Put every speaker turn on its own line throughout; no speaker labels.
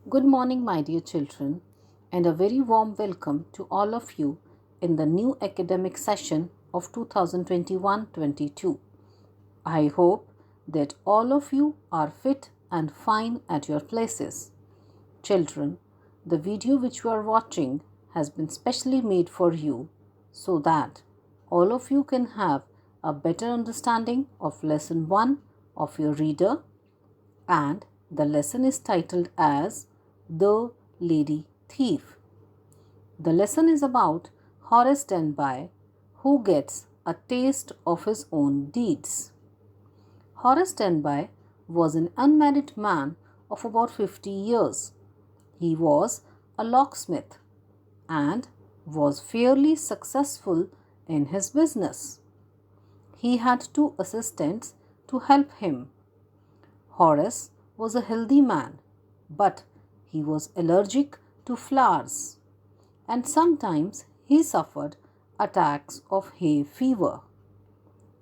Good morning, my dear children, and a very warm welcome to all of you in the new academic session of 2021-22. I hope that all of you are fit and fine at your places. Children, the video which you are watching has been specially made for you so that all of you can have a better understanding of lesson 1 of your reader, and the lesson is titled as The Lady Thief. The lesson is about Horace Denby, who gets a taste of his own deeds. Horace Denby was an unmarried man of about 50 years. He was a locksmith and was fairly successful in his business. He had two assistants to help him. Horace was a healthy man, but he was allergic to flowers, and sometimes he suffered attacks of hay fever.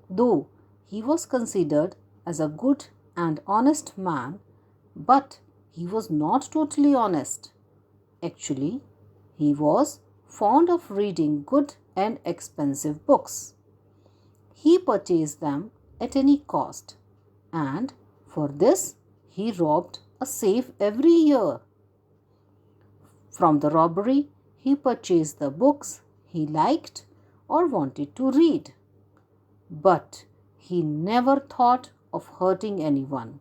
Though he was considered as a good and honest man, but he was not totally honest. Actually, he was fond of reading good and expensive books. He purchased them at any cost, and for this he robbed a safe every year. From the robbery, he purchased the books he liked or wanted to read. But he never thought of hurting anyone,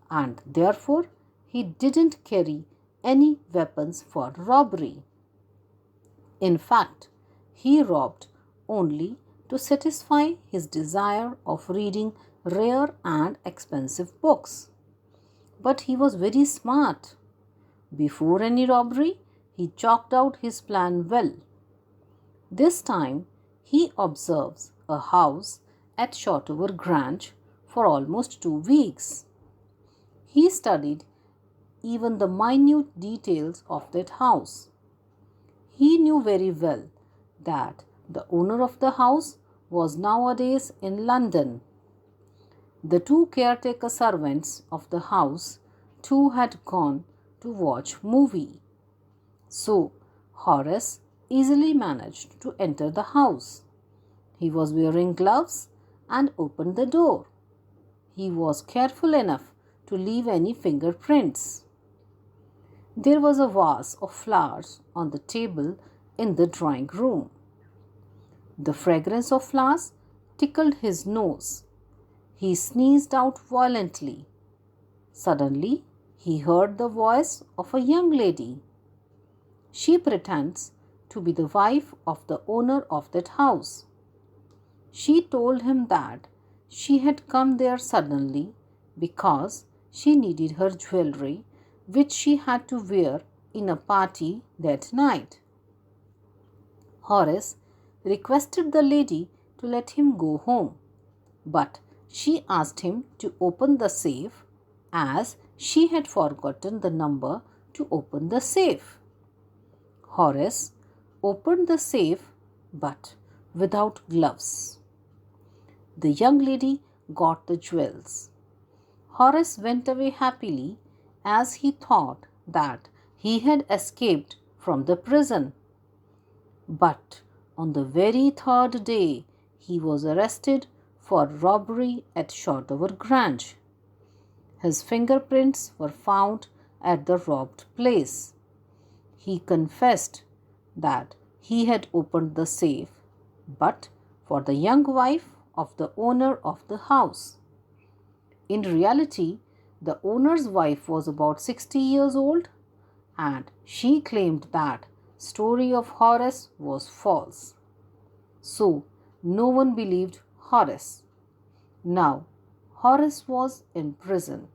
and therefore he didn't carry any weapons for robbery. In fact, he robbed only to satisfy his desire of reading rare and expensive books. But he was very smart. Before any robbery, he chalked out his plan well. This time, he observes a house at Shotover Grange for almost 2 weeks. He studied even the minute details of that house. He knew very well that the owner of the house was nowadays in London. The two caretaker servants of the house too had gone to watch movie. So Horace easily managed to enter the house. He was wearing gloves and opened the door. He was careful enough to leave any fingerprints. There was a vase of flowers on the table in the drawing room. The fragrance of flowers tickled his nose. He sneezed out violently. Suddenly, he heard the voice of a young lady. She pretends to be the wife of the owner of that house. She told him that she had come there suddenly because she needed her jewelry, which she had to wear in a party that night. Horace requested the lady to let him go home, but she asked him to open the safe as she had forgotten the number to open the safe. Horace opened the safe but without gloves. The young lady got the jewels. Horace went away happily as he thought that he had escaped from the prison. But on the very third day, he was arrested for robbery at Shotover Grange. His fingerprints were found at the robbed place. He confessed that he had opened the safe, but for the young wife of the owner of the house. In reality, the owner's wife was about 60 years old, and she claimed that story of Horace was false. So no one believed Horace. Now Horace was in prison.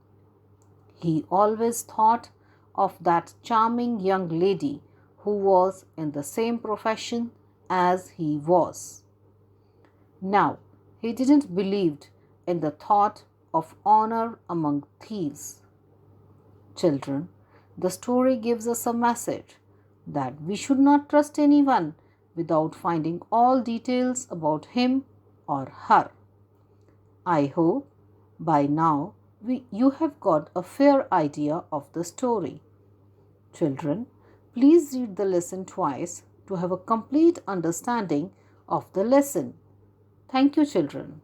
He always thought of that charming young lady who was in the same profession as he was. Now he didn't believe in the thought of honor among thieves. Children, the story gives us a message that we should not trust anyone without finding all details about him or her. I hope by now you have got a fair idea of the story. Children, please read the lesson twice to have a complete understanding of the lesson. Thank you, children.